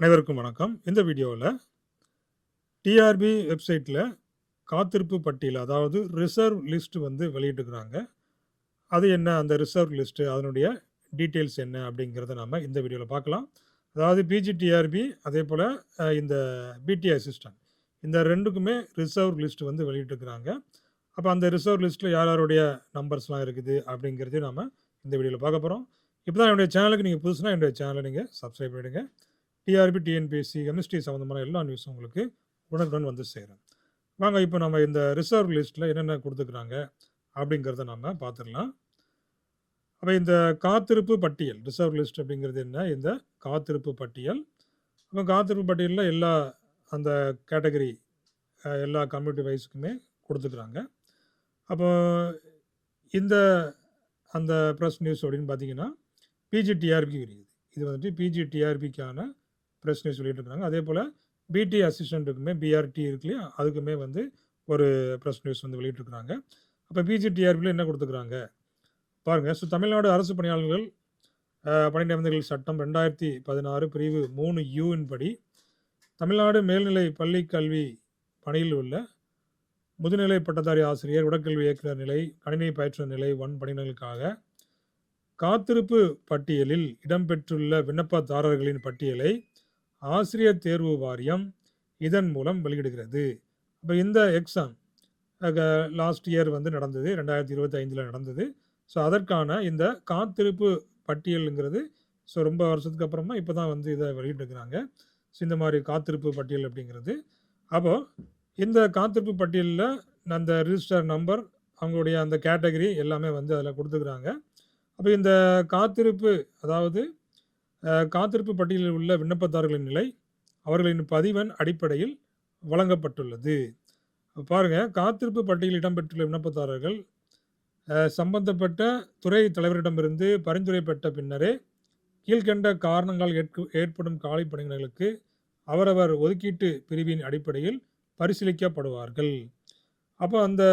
அனைவருக்கும் வணக்கம். இந்த வீடியோவில் டிஆர்பி வெப்சைட்டில் காத்திருப்பு பட்டியல், அதாவது ரிசர்வ் லிஸ்ட் வந்து வெளியிட்டிருக்கிறாங்க. அது என்ன, அந்த ரிசர்வ் லிஸ்ட்டு அதனுடைய டீட்டெயில்ஸ் என்ன அப்படிங்கிறத நம்ம இந்த வீடியோவில் பார்க்கலாம். அதாவது பிஜிடிஆர்பி அதே போல் இந்த பிடி அசிஸ்டன்ட் இந்த ரெண்டுக்குமே ரிசர்வ் லிஸ்ட் வந்து வெளியிட்டிருக்கிறாங்க. அப்போ அந்த ரிசர்வ் லிஸ்ட்டில் யார் யாருடைய நம்பர்ஸ்லாம் இருக்குது அப்படிங்கிறதையும் நம்ம இந்த வீடியோவில் பார்க்க போகிறோம். இப்போ தான் என்னுடைய சேனலுக்கு நீங்கள் புதுசுனா என்னுடைய சேனலை நீங்கள் சப்ஸ்கிரைப் பண்ணிவிடுங்க. டிஆர்பி, டிஎன்பிஎஸ்சி, கெமிஸ்ட்ரி சம்மந்தமான எல்லா நியூஸும் உங்களுக்கு உடனுக்குடன் வந்து சேரும். வாங்க இப்போ நம்ம இந்த ரிசர்வ் லிஸ்ட்டில் என்னென்ன கொடுத்துக்கிறாங்க அப்படிங்கிறத நம்ம பார்த்துடலாம். அப்போ இந்த காத்திருப்பு பட்டியல், ரிசர்வ் லிஸ்ட் அப்படிங்கிறது என்ன? இந்த காத்திருப்பு பட்டியல். அப்போ காத்திருப்பு பட்டியலில் எல்லா அந்த கேட்டகரி எல்லா கம்யூனிட்டி வைஸுக்குமே கொடுத்துக்கிறாங்க. அப்போ இந்த அந்த ப்ரெஸ் நியூஸ் அப்படின்னு பார்த்தீங்கன்னா பிஜிடிஆர்பிக்கு இருக்குது. இது வந்துட்டு பிஜிடிஆர்பிக்கான ப்ரெஸ் நியூஸ் வெளியிட்டிருக்காங்க. அதே போல் பிடி அசிஸ்டண்ட்டுக்குமே பிஆர்டி இருக்கு இல்லையா, அதுக்குமே வந்து ஒரு ப்ரெஸ் நியூஸ் வந்து வெளியிட்டிருக்கிறாங்க. அப்போ பிஜிடிஆர்பியில் என்ன கொடுத்துக்கிறாங்க பாருங்கள். ஸோ தமிழ்நாடு அரசு பணியாளர்கள் பணி நியமனங்கள் சட்டம் 2016 பிரிவு 3U படி தமிழ்நாடு மேல்நிலை பள்ளி கல்வி பணியில் உள்ள முதுநிலை பட்டதாரி ஆசிரியர், உடற்கல்வி இயக்குனர் நிலை, கணினி பயிற்றுனர் நிலை 1 பணியிடங்களுக்காக காத்திருப்பு பட்டியலில் இடம்பெற்றுள்ள விண்ணப்பதாரர்களின் பட்டியலை ஆசிரியர் தேர்வு வாரியம் இதன் மூலம் வெளியிடுகிறது. அப்போ இந்த எக்ஸாம் லாஸ்ட் இயர் வந்து நடந்தது, 2025 நடந்தது. ஸோ அதற்கான இந்த காத்திருப்பு பட்டியலுங்கிறது ஸோ ரொம்ப வருஷத்துக்கு அப்புறமா இப்போ தான் வந்து இதை வெளியிட்டுருக்கிறாங்க. ஸோ இந்த மாதிரி காத்திருப்பு பட்டியல் அப்படிங்கிறது. அப்போது இந்த காத்திருப்பு பட்டியலில் அந்த ரிஜிஸ்டர் நம்பர், அவங்களுடைய அந்த கேட்டகரி எல்லாமே வந்து அதில் கொடுத்துக்கிறாங்க. அப்போ இந்த காத்திருப்பு, அதாவது காத்திருப்பு பட்டியலில் உள்ள விண்ணப்பதாரர்களின் நிலை அவர்களின் பதிவெண் அடிப்படையில் வழங்கப்பட்டுள்ளது. பாருங்கள், காத்திருப்பு பட்டியலில் இடம்பெற்றுள்ள விண்ணப்பதாரர்கள் சம்பந்தப்பட்ட துறை தலைவரிடமிருந்து பரிந்துரை பெற்ற பின்னரே கீழ்கண்ட காரணங்கள் ஏற்படும் காலி பணியிடங்களுக்கு அவரவர் ஒதுக்கீட்டு பிரிவின் அடிப்படையில் பரிசீலிக்கப்படுவார்கள். அப்போ அந்த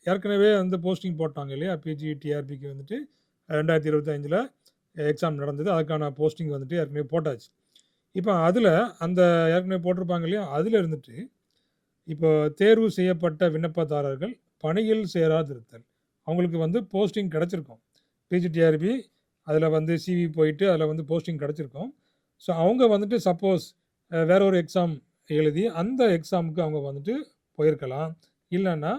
ஏற்கனவே வந்து போஸ்டிங் போட்டாங்க இல்லையா, பிஜிடிஆர்பிக்கு வந்துட்டு 2025 எக்ஸாம் நடந்தது. அதுக்கான போஸ்டிங் வந்துட்டு ஏற்கனவே போட்டாச்சு. இப்போ அதில் அந்த ஏற்கனவே போட்டிருப்பாங்க இல்லையா, அதில் இருந்துட்டு இப்போ தேர்வு செய்யப்பட்ட விண்ணப்பதாரர்கள் பணியில் சேராதிருத்தல், அவங்களுக்கு வந்து போஸ்டிங் கிடச்சிருக்கும். பிஜிடிஆர்பி அதில் வந்து சிவி போயிட்டு அதில் வந்து போஸ்டிங் கிடச்சிருக்கும். ஸோ அவங்க வந்துட்டு சப்போஸ் வேற ஒரு எக்ஸாம் எழுதி அந்த எக்ஸாமுக்கு அவங்க வந்துட்டு போயிருக்கலாம், இல்லைன்னா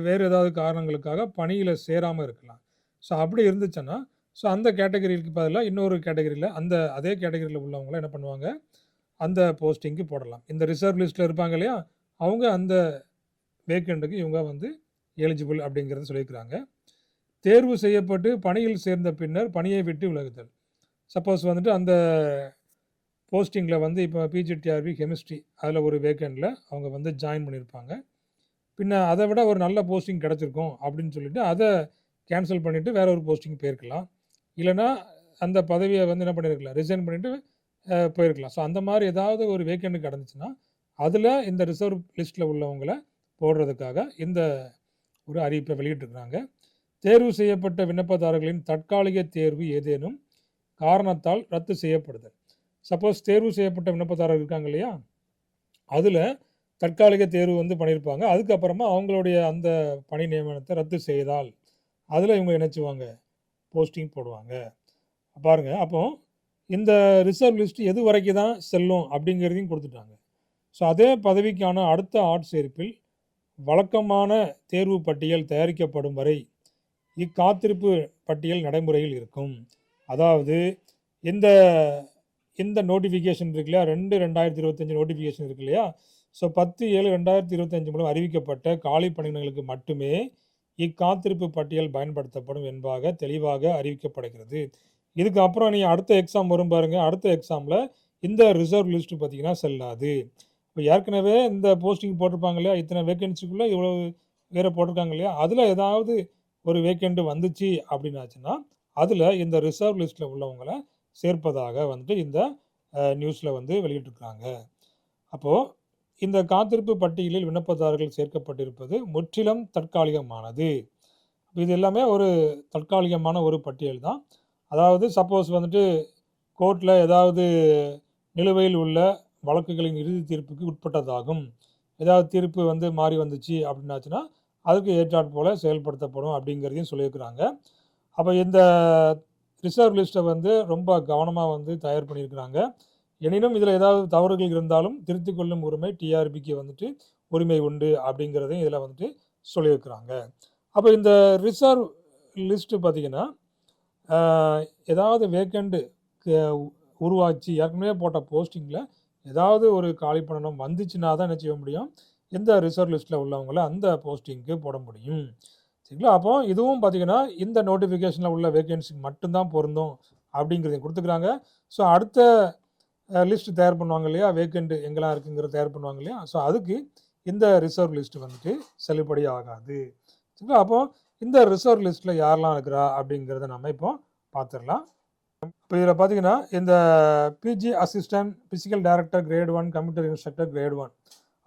வேறு ஏதாவது காரணங்களுக்காக பணியில் சேராமல் இருக்கலாம். ஸோ அப்படி இருந்துச்சுன்னா ஸோ அந்த கேட்டகரிக்கு பதிலாக இன்னொரு கேட்டகரியில் அதே கேட்டகரியில் உள்ளவங்களாம் என்ன பண்ணுவாங்க, அந்த போஸ்டிங்க்கு போடலாம். இந்த ரிசர்வ் லிஸ்ட்டில் இருப்பாங்க இல்லையா, அவங்க அந்த வேக்கண்ட்டுக்கு இவங்க வந்து எலிஜிபிள் அப்படிங்கிறத சொல்லியிருக்கிறாங்க. தேர்வு செய்யப்பட்டு பணியில் சேர்ந்த பின்னர் பணியை விட்டு விலகுதல். சப்போஸ் வந்துட்டு அந்த போஸ்டிங்கில் வந்து இப்போ பிஜிடிஆர்பி கெமிஸ்ட்ரி அதில் ஒரு வேக்கண்டில் அவங்க வந்து ஜாயின் பண்ணியிருப்பாங்க. பின்ன அதை விட ஒரு நல்ல போஸ்டிங் கிடச்சிருக்கும் அப்படின்னு சொல்லிட்டு அதை கேன்சல் பண்ணிவிட்டு வேற ஒரு போஸ்டிங் போயிருக்கலாம், இல்லைனா அந்த பதவியை வந்து என்ன பண்ணியிருக்கலாம், ரிசைன் பண்ணிவிட்டு போயிருக்கலாம். ஸோ அந்த மாதிரி ஏதாவது ஒரு வேக்கண்ட் கிடந்துச்சுன்னா அதில் இந்த ரிசர்வ் லிஸ்ட்டில் உள்ளவங்களை போடுறதுக்காக இந்த ஒரு அறிவிப்பை வெளியிட்டிருக்கிறாங்க. தேர்வு செய்யப்பட்ட விண்ணப்பதாரர்களின் தற்காலிக தேர்வு ஏதேனும் காரணத்தால் ரத்து செய்யப்படுதல். சப்போஸ் தேர்வு செய்யப்பட்ட விண்ணப்பதாரர் இருக்காங்க இல்லையா, அதில் தற்காலிக தேர்வு வந்து பண்ணியிருப்பாங்க, அதுக்கப்புறமா அவங்களுடைய அந்த பணி நியமனத்தை ரத்து செய்தால் அதில் இவங்க இணைச்சுவாங்க, போஸ்டிங் போடுவாங்க. பாருங்க, அப்போ இந்த ரிசர்வ் லிஸ்ட் எது வரைக்கும் தான் செல்லும் அப்படிங்கிறதையும் கொடுத்துட்டாங்க. ஸோ அதே பதவிக்கான அடுத்த ஆட்சேர்ப்பில் வழக்கமான தேர்வு பட்டியல் தயாரிக்கப்படும் வரை இக்காத்திருப்பு பட்டியல் நடைமுறையில் இருக்கும். அதாவது இந்த இந்த நோட்டிஃபிகேஷன் இருக்கு இல்லையா, 2/2025 நோட்டிஃபிகேஷன் இருக்கு இல்லையா, ஸோ 10/7/2025 மூலம் அறிவிக்கப்பட்ட காலி பணியிடங்களுக்கு மட்டுமே இக்காத்திருப்பு பட்டியல் பயன்படுத்தப்படும் என்பதாக தெளிவாக அறிவிக்கப்படுகிறது. இதுக்கு அப்புறம் நீ அடுத்த எக்ஸாம் வரும் பாருங்கள், அடுத்த எக்ஸாமில் இந்த ரிசர்வ் லிஸ்ட் பார்த்தீங்கன்னா செல்லாது. இப்போ ஏற்கனவே இந்த போஸ்டிங் போட்டிருப்பாங்க இல்லையா, இத்தனை வேக்கன்சிக்குள்ளே இவ்வளோ வேறு போட்டிருக்காங்க இல்லையா, அதில் ஏதாவது ஒரு வேக்கண்ட் வந்துச்சு அப்படின்னாச்சுன்னா அதில் இந்த ரிசர்வ் லிஸ்ட்டில் உள்ளவங்களை சேர்ப்பதாக வந்துட்டு இந்த நியூஸில் வந்து வெளியிட்டிருக்கிறாங்க. அப்போது இந்த காத்திருப்பு பட்டியலில் விண்ணப்பதாரர்கள் சேர்க்கப்பட்டிருப்பது முற்றிலும் தற்காலிகமானது. இது எல்லாமே ஒரு தற்காலிகமான ஒரு பட்டியல் தான். அதாவது சப்போஸ் வந்துட்டு கோர்ட்டில் ஏதாவது நிலுவையில் உள்ள வழக்குகளின் இறுதி தீர்ப்புக்கு உட்பட்டதாகும். ஏதாவது தீர்ப்பு வந்து மாறி வந்துச்சு அப்படின்னாச்சுன்னா அதுக்கு ஏற்றாற் போல செயல்படுத்தப்படும் அப்படிங்கிறதையும் சொல்லியிருக்கிறாங்க. அப்போ இந்த ரிசர்வ் லிஸ்ட்டை வந்து ரொம்ப கவனமாக வந்து தயார் பண்ணியிருக்கிறாங்க. எனினும் இதில் ஏதாவது தவறுகள் இருந்தாலும் திருத்திக் கொள்ளும் உரிமை டிஆர்பிக்கு வந்துட்டு உரிமை உண்டு அப்படிங்கிறதையும் இதில் வந்துட்டு சொல்லியிருக்கிறாங்க. அப்போ இந்த ரிசர்வ் லிஸ்ட்டு பார்த்திங்கன்னா ஏதாவது வேக்கண்ட் உருவாச்சு ஏற்கனவே போட்ட போஸ்டிங்கில் ஏதாவது ஒரு காலி பண்ணணும் வந்துச்சுன்னா தான் என்ன செய்ய முடியும், இந்த ரிசர்வ் லிஸ்ட்டில் உள்ளவங்கள அந்த போஸ்டிங்க்கு போட முடியும். சரிங்களா? அப்போ இதுவும் பார்த்திங்கன்னா இந்த நோட்டிஃபிகேஷனில் உள்ள வேகன்சிக்கு மட்டும்தான் பொருந்தும் அப்படிங்கிறதையும் கொடுத்துக்கிறாங்க. ஸோ அடுத்த லிஸ்ட் தயார் பண்ணுவாங்க இல்லையா, வேக்கண்ட் எங்கெல்லாம் இருக்குங்கிறத தயார் பண்ணுவாங்க இல்லையா, ஸோ அதுக்கு இந்த ரிசர்வ் லிஸ்ட்டு வந்துட்டு செல்லுபடி ஆகாது. சரிங்களா? அப்போ இந்த ரிசர்வ் லிஸ்ட்டில் யாரெல்லாம் இருக்கிறா அப்படிங்கிறத நம்ம இப்போ பார்த்துடலாம். இப்போ இதில் பார்த்தீங்கன்னா இந்த PG assistant physical director grade 1 computer instructor grade 1.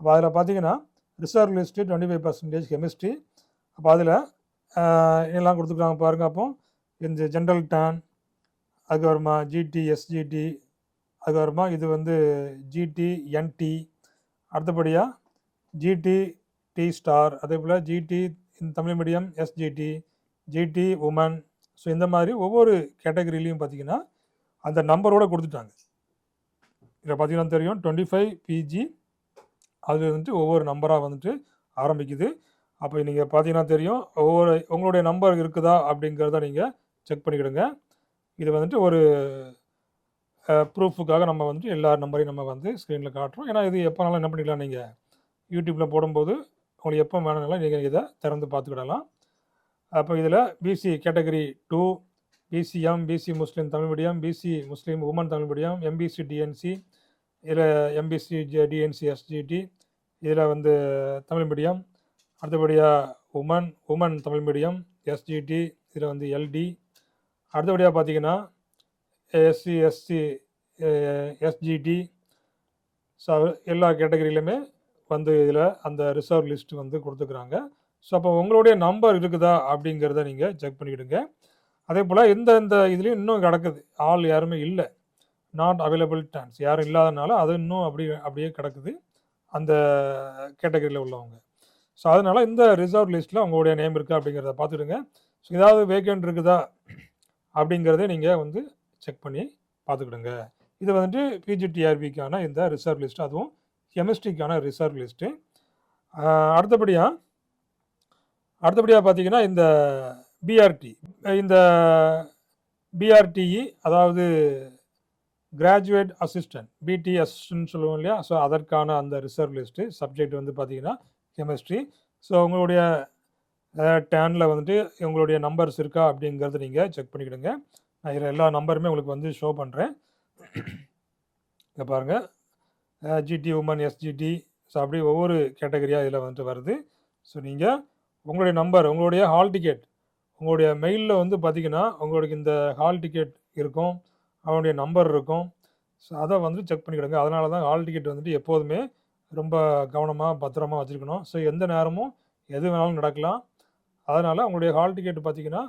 அப்போ அதில் பார்த்தீங்கன்னா ரிசர்வ் லிஸ்ட்டு 25% கெமிஸ்ட்ரி. அப்போ அதில் எல்லாம் கொடுத்துருக்காங்க பாருங்கள். அப்போ இந்த ஜென்ரல் டான், அதுக்கப்புறமா ஜிடி எஸ்ஜிடி, அதுக்கப்புறமா இது வந்து ஜிடி என்டி, அடுத்தபடியாக ஜிடி டி ஸ்டார், அதே போல் GT Tamil medium SGT, GT women. So இந்த மாதிரி ஒவ்வொரு கேட்டகரியிலையும் பார்த்திங்கன்னா அந்த நம்பரோடு கொடுத்துட்டாங்க. இதில் பார்த்திங்கன்னா தெரியும் 25 பிஜி, அது வந்துட்டு ஒவ்வொரு நம்பராக வந்துட்டு ஆரம்பிக்குது. அப்போ நீங்கள் பார்த்தீங்கன்னா தெரியும் உங்களுடைய நம்பர் இருக்குதா அப்படிங்கிறத நீங்கள் செக் பண்ணிக்கிடுங்க. இது வந்துட்டு ஒரு ப்ரூஃபுக்காக நம்ம வந்துட்டு எல்லா நம்பரையும் நம்ம வந்து ஸ்க்ரீனில் காட்டுறோம். ஏன்னா இது எப்போனாலும் என்ன பண்ணிக்கலாம், நீங்கள் யூடியூப்பில் போடும்போது உங்களுக்கு எப்போ வேணுனாலும் நீங்கள் இதை திறந்து பார்த்துக்கிடலாம். அப்போ இதில் BC category 2, BCM, BC Muslim Tamil medium, BC Muslim women Tamil medium, MBC DNC, இதில் எம்பிசி டிஎன்சி எஸ்ஜிடி, இதில் வந்து தமிழ் மீடியம், அடுத்தபடியாக உமன் தமிழ் மீடியம் எஸ்ஜிடி, இதில் வந்து எல்டி, அடுத்தபடியாக பார்த்தீங்கன்னா எஸ்சி எஸ்சி எஸ்ஜிடி. ஸோ எல்லா கேட்டகரியிலுமே வந்து இதில் அந்த ரிசர்வ் லிஸ்ட் வந்து கொடுத்துக்கிறாங்க. ஸோ அப்போ உங்களுடைய நம்பர் இருக்குதா அப்படிங்கிறத நீங்கள் செக் பண்ணிக்கிடுங்க. அதே போல் இந்த இதுலேயும் இன்னும் கிடக்குது, ஆள் யாருமே இல்லை, நாட் அவைலபிள் டான்ஸ் யாரும் இல்லாதனால அது இன்னும் அப்படியே கிடக்குது அந்த கேட்டகரியில் உள்ளவங்க. ஸோ அதனால் இந்த ரிசர்வ் லிஸ்ட்டில் உங்களுடைய நேம் இருக்கா அப்படிங்கிறத பார்த்துடுங்க. ஸோ ஏதாவது வேக்கண்ட் இருக்குதா அப்படிங்கிறத நீங்கள் வந்து செக் பண்ணி பார்த்துக்கிடுங்க. இது வந்துட்டு பிஜிடிஆர்பிக்கான இந்த ரிசர்வ் லிஸ்ட்டு, அதுவும் கெமிஸ்ட்ரிக்கான ரிசர்வ் லிஸ்ட்டு. அடுத்தபடியாக பார்த்தீங்கன்னா இந்த பிஆர்டி, இந்த பிஆர்டிஇ அதாவது கிராஜுவேட் அசிஸ்டன்ட், பிடி அசிஸ்டன்ட் சொல்லுவோம் இல்லையா, ஸோ அதற்கான அந்த ரிசர்வ் லிஸ்ட்டு சப்ஜெக்ட் வந்து பார்த்திங்கன்னா கெமிஸ்ட்ரி. ஸோ உங்களுடைய டேனில் வந்துட்டு உங்களுடைய நம்பர்ஸ் இருக்கா அப்படிங்கிறத நீங்கள் செக் பண்ணிக்கிடுங்க. நான் இதில் எல்லா நம்பருமே உங்களுக்கு வந்து ஷோ பண்ணுறேன். இங்கே பாருங்கள், ஜிடி உமன் எஸ்ஜிடி. ஸோ அப்படி ஒவ்வொரு கேட்டகரியாக இதில் வந்துட்டு வருது. ஸோ நீங்கள் உங்களுடைய நம்பர், உங்களுடைய ஹால் டிக்கெட், உங்களுடைய மெயிலில் வந்து பார்த்திங்கன்னா உங்களுக்கு இந்த ஹால் டிக்கெட் இருக்கும், அவனுடைய நம்பர் இருக்கும். ஸோ அதை வந்து செக் பண்ணிக்கிடுங்க. அதனால தான் ஹால் டிக்கெட் வந்துட்டு எப்போதுமே ரொம்ப கவனமாக பத்திரமா வச்சுருக்கணும். ஸோ எந்த நேரமும் எது வேணாலும் நடக்கலாம். அதனால் உங்களுடைய ஹால் டிக்கெட் பார்த்திங்கன்னா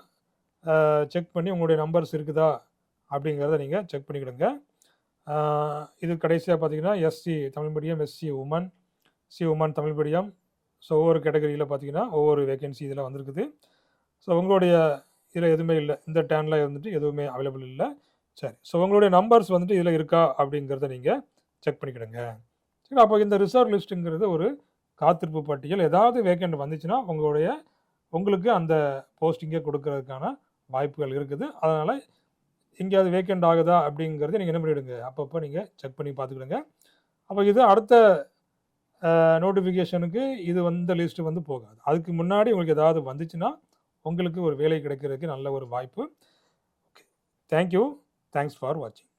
செக் பண்ணி உங்களுடைய நம்பர்ஸ் இருக்குதா அப்படிங்கிறத நீங்கள் செக் பண்ணிக்கிடுங்க. இது கடைசியாக பார்த்திங்கன்னா SC Tamil medium, SC woman, C woman Tamil medium. So ஒவ்வொரு கேட்டகரியில் பார்த்திங்கன்னா ஒவ்வொரு வேகன்சி இதில் வந்திருக்குது. ஸோ உங்களுடைய இதில் எதுவுமே இல்லை, இந்த டேனில் வந்துட்டு எதுவுமே அவைலபிள் இல்லை. சரி, ஸோ உங்களுடைய நம்பர்ஸ் வந்துட்டு இதில் இருக்கா அப்படிங்கிறத நீங்கள் செக் பண்ணிக்கிடுங்க. சரி, அப்போ இந்த ரிசர்வ் லிஸ்ட்டுங்கிறது ஒரு காத்திருப்பு பட்டியல். ஏதாவது வேக்கண்ட் வந்துச்சுன்னா உங்களுக்கு அந்த போஸ்டிங்கை கொடுக்கறதுக்கான வாய்ப்புகள் இருக்குது. அதனால் எங்கேயாவது வேக்கண்ட் ஆகுதா அப்படிங்கிறத நீங்கள் என்ன பண்ணிவிடுங்க, அப்பப்போ நீங்கள் செக் பண்ணி பார்த்துக்கிடுங்க. அப்போ இது அடுத்த நோட்டிஃபிகேஷனுக்கு இது வந்த லிஸ்ட்டு வந்து போகாது. அதுக்கு முன்னாடி உங்களுக்கு ஏதாவது வந்துச்சுன்னா உங்களுக்கு ஒரு வேலை கிடைக்கிறதுக்கு நல்ல ஒரு வாய்ப்பு. ஓகே, தேங்க்யூ, தேங்க்ஸ் ஃபார் வாட்சிங்.